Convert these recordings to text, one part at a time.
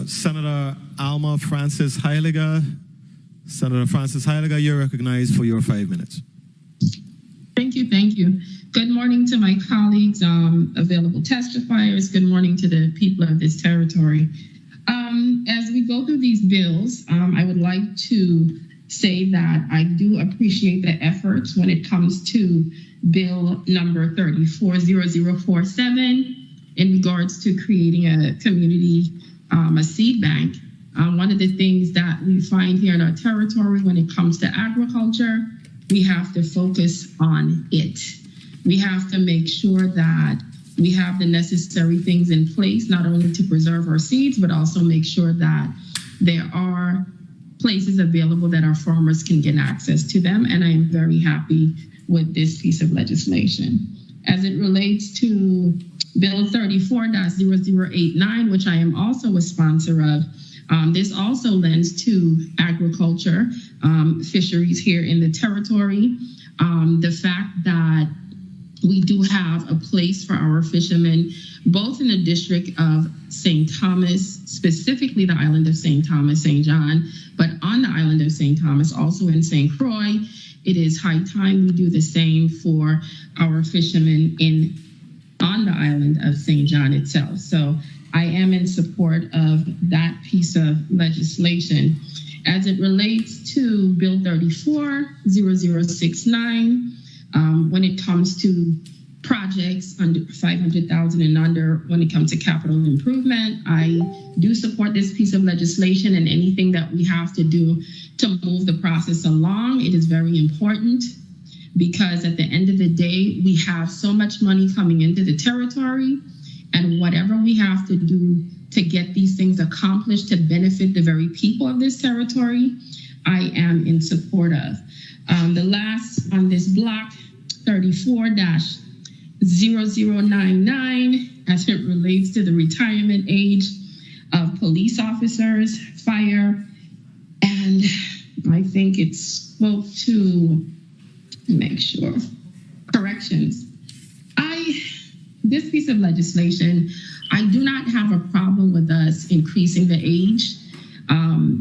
Senator Alma Francis Heiliger. Senator Francis Heiliger, you're recognized for your 5 minutes. Thank you. Good morning to my colleagues, available testifiers. Good morning to the people of this territory. As we go through these bills, I would like to say that I do appreciate the efforts when it comes to Bill number 340047 in regards to creating a community, a seed bank. One of the things that we find here in our territory when it comes to agriculture, we have to focus on it. We have to make sure that we have the necessary things in place, not only to preserve our seeds, but also make sure that there are places available that our farmers can get access to them. And I am very happy with this piece of legislation. As it relates to Bill 34-0089, which I am also a sponsor of, this also lends to agriculture, fisheries here in the territory. The fact that we do have a place for our fishermen, both in the district of St. Thomas, specifically the island of St. Thomas, St. John, but on the island of St. Thomas, also in St. Croix. It is high time we do the same for our fishermen on the island of St. John itself. So I am in support of that piece of legislation. As it relates to Bill 340069, when it comes to projects under 500,000 and under, when it comes to capital improvement, I do support this piece of legislation, and anything that we have to do to move the process along, it is very important, because at the end of the day, we have so much money coming into the territory, and whatever we have to do to get these things accomplished to benefit the very people of this territory, I am in support of. The last on this block, 34-0099, as it relates to the retirement age of police officers, fire, and I think it spoke to, make sure, corrections. This piece of legislation, I do not have a problem with us increasing the age.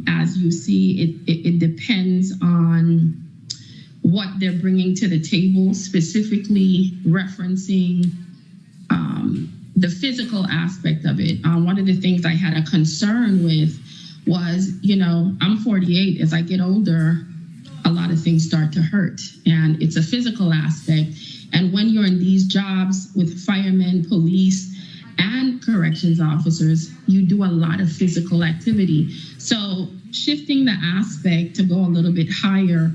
As you see, it depends on what they're bringing to the table, specifically referencing the physical aspect of it. One of the things I had a concern with was, I'm 48. As I get older, a lot of things start to hurt, and it's a physical aspect. And when you're in these jobs with firemen, police, and corrections officers, you do a lot of physical activity. So shifting the aspect to go a little bit higher,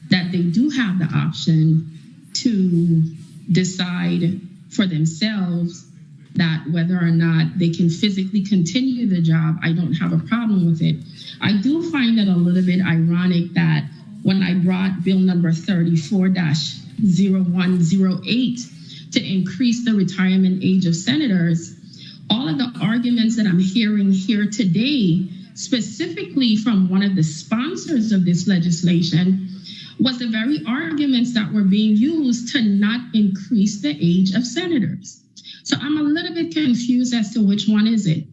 that they do have the option to decide for themselves that whether or not they can physically continue the job, I don't have a problem with it. I do find it a little bit ironic that when I brought bill number 34-0108 to increase the retirement age of senators, all of the arguments that I'm hearing here today, specifically from one of the sponsors of this legislation, was the very arguments that were being used to not increase the age of senators. So I'm a little bit confused as to which one is it.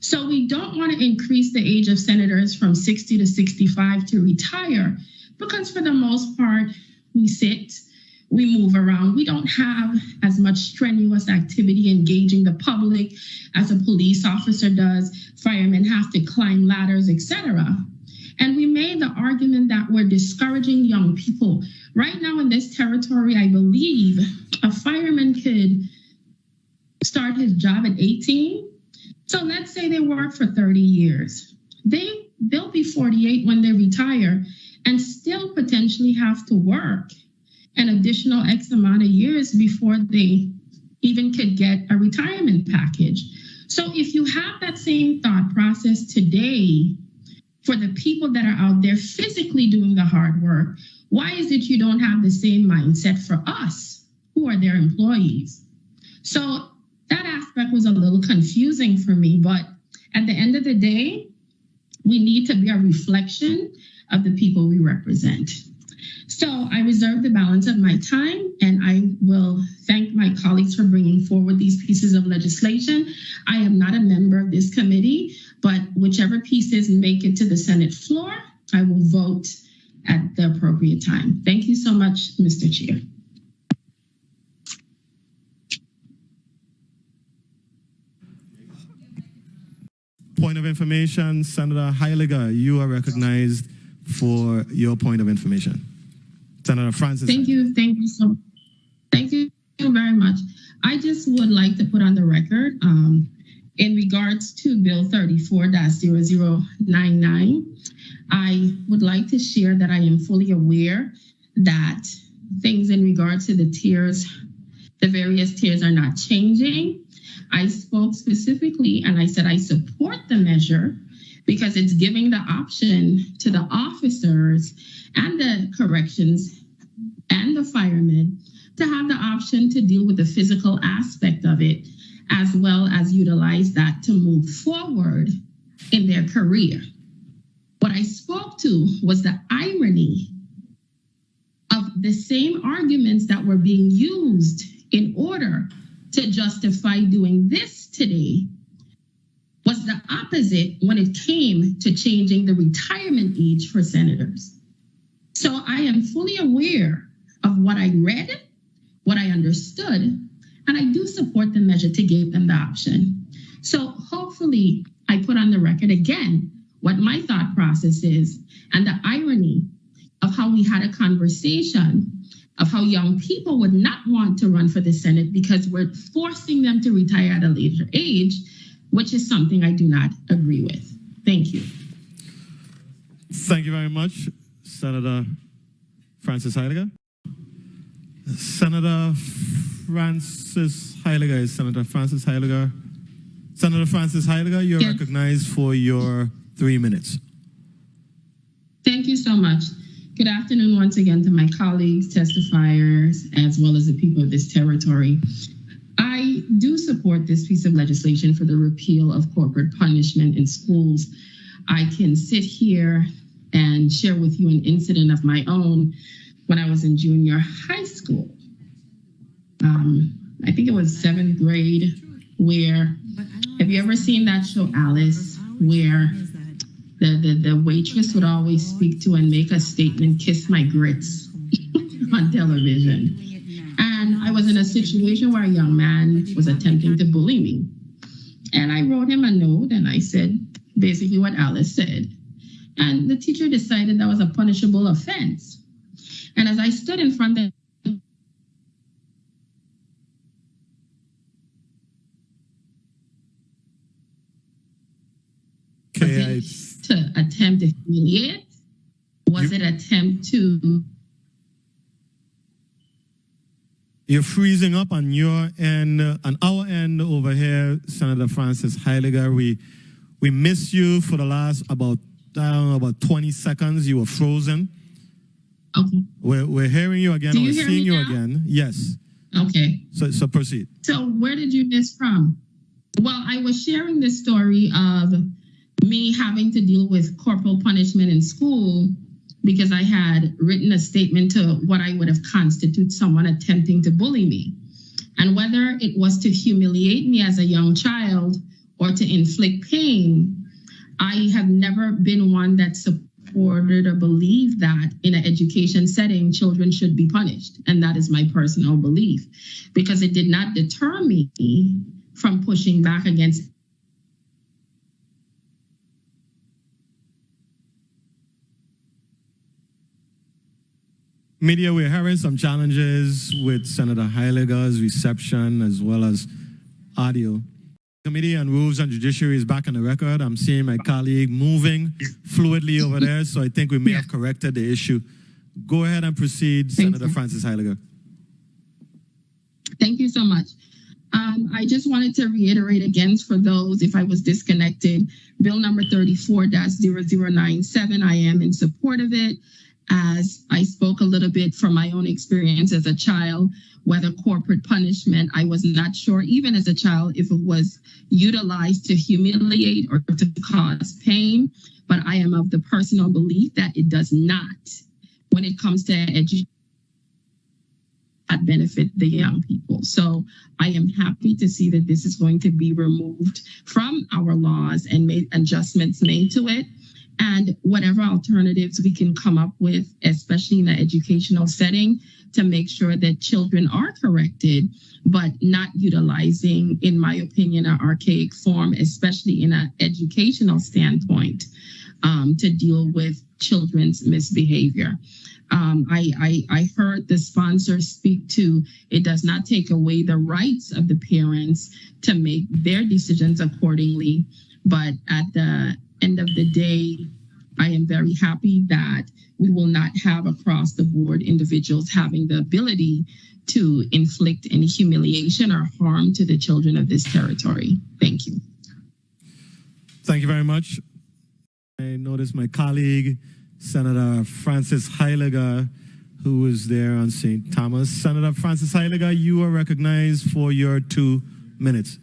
So we don't want to increase the age of senators from 60 to 65 to retire, because for the most part, we sit, we move around. We don't have as much strenuous activity engaging the public as a police officer does. Firemen have to climb ladders, etc. And we made the argument that we're discouraging young people. Right now in this territory, I believe a fireman could start his job at 18. So let's say they work for 30 years. They'll be 48 when they retire and still potentially have to work an additional X amount of years before they even could get a retirement package. So if you have that same thought process today for the people that are out there physically doing the hard work, why is it you don't have the same mindset for us who are their employees? So that aspect was a little confusing for me, but at the end of the day, we need to be a reflection of the people we represent. So I reserve the balance of my time, and I will thank my colleagues for bringing forward these pieces of legislation. I am not a member of this committee, but whichever pieces make it to the Senate floor, I will vote at the appropriate time. Thank you so much, Mr. Chair. Point of information, Senator Heiliger, you are recognized for your point of information. Senator Francis. Thank you very much. I just would like to put on the record, in regards to Bill 34-0099, I would like to share that I am fully aware that things in regards to the tiers, the various tiers are not changing. I spoke specifically and I said I support the measure because it's giving the option to the officers and the corrections and the firemen to have the option to deal with the physical aspect of it, as well as utilize that to move forward in their career. What I spoke to was the irony of the same arguments that were being used in order to justify doing this today was the opposite when it came to changing the retirement age for senators. So I am fully aware of what I read, what I understood, and I do support the measure to give them the option. So hopefully I put on the record again what my thought process is and the irony of how we had a conversation of how young people would not want to run for the Senate because we're forcing them to retire at a later age, which is something I do not agree with. Thank you. Thank you very much, Senator Francis Heiliger. Senator Francis Heiliger is Senator Francis Heiliger. Senator Francis Heiliger, you're Yes. recognized for your 3 minutes. Thank you so much. Good afternoon once again to my colleagues, testifiers, as well as the people of this territory. I do support this piece of legislation for the repeal of corporate punishment in schools. I can sit here and share with you an incident of my own when I was in junior high school. I think it was 7th grade, where, have you ever seen that show Alice, where the waitress would always speak to and make a statement, "Kiss my grits," on television. And I was in a situation where a young man was attempting to bully me. And I wrote him a note and I said basically what Alice said. And the teacher decided that was a punishable offense. And as I stood in front of to attempt to humiliate? Was it attempt to? You're freezing up on your end, on our end over here, Senator Francis Heiliger. We missed you for the last about 20 seconds. You were frozen. Okay. We're hearing you again. We're seeing you again. Yes. Okay. So proceed. So where did you miss from? Well, I was sharing this story of me having to deal with corporal punishment in school because I had written a statement to what I would have constituted someone attempting to bully me. And whether it was to humiliate me as a young child or to inflict pain, I have never been one that supported or believed that in an education setting, children should be punished. And that is my personal belief, because it did not deter me from pushing back against Media, we're having some challenges with Senator Heiliger's reception as well as audio. Committee on Rules and Judiciary is back on the record. I'm seeing my colleague moving fluidly over there, so I think we may have corrected the issue. Go ahead and proceed, Senator Francis Heiliger. Thank you so much. I just wanted to reiterate again for those, if I was disconnected, Bill number 34-0097, I am in support of it. As I spoke a little bit from my own experience as a child, whether corporate punishment, I was not sure, even as a child, if it was utilized to humiliate or to cause pain. But I am of the personal belief that it does not when it comes to education. that benefit the young people. So I am happy to see that this is going to be removed from our laws and made adjustments made to it. And whatever alternatives we can come up with, especially in an educational setting, to make sure that children are corrected, but not utilizing, in my opinion, an archaic form, especially in an educational standpoint, to deal with children's misbehavior. I heard the sponsor speak to, it does not take away the rights of the parents to make their decisions accordingly. But at the end of the day, I am very happy that we will not have across the board individuals having the ability to inflict any humiliation or harm to the children of this territory. Thank you. Thank you very much. I noticed my colleague, Senator Francis Heiliger, who was there on St. Thomas. Senator Francis Heiliger, you are recognized for your 2 minutes.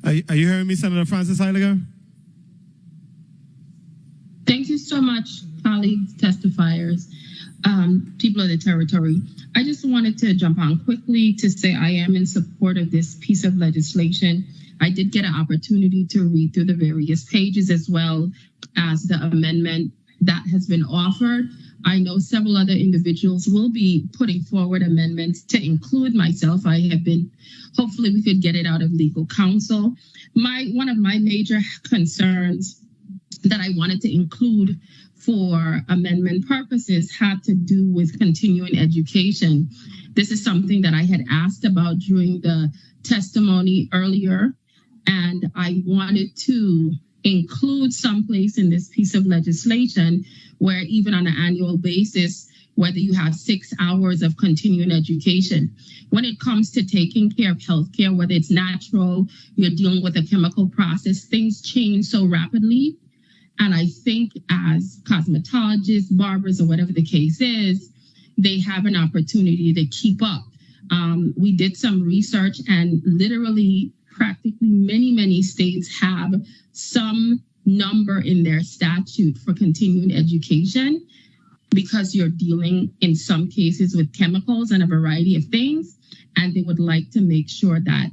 Are you hearing me, Senator Francis Heiliger? Thank you so much, colleagues, testifiers, people of the territory. I just wanted to jump on quickly to say I am in support of this piece of legislation. I did get an opportunity to read through the various pages as well as the amendment that has been offered. I know several other individuals will be putting forward amendments to include myself. I have been, hopefully we could get it out of legal counsel. One of my major concerns that I wanted to include for amendment purposes had to do with continuing education. This is something that I had asked about during the testimony earlier, and I wanted to include someplace in this piece of legislation where even on an annual basis, whether you have 6 hours of continuing education, when it comes to taking care of healthcare, whether it's natural, you're dealing with a chemical process, things change so rapidly. And I think as cosmetologists, barbers, or whatever the case is, they have an opportunity to keep up. We did some research, and literally practically many states have some number in their statute for continuing education, because you're dealing in some cases with chemicals and a variety of things. And they would like to make sure that,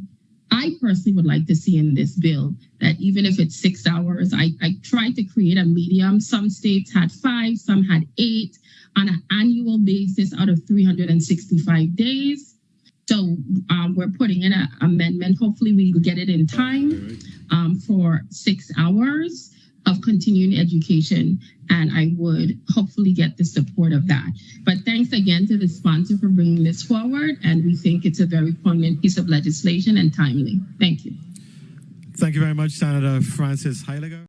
I personally would like to see in this bill that even if it's 6 hours, I tried to create a medium. Some states had 5, some had 8 on an annual basis out of 365 days. So we're putting in an amendment. Hopefully we will get it in time for 6 hours of continuing education, and I would hopefully get the support of that. But thanks again to the sponsor for bringing this forward, and we think it's a very poignant piece of legislation and timely. Thank you. Thank you very much, Senator Francis Heiliger.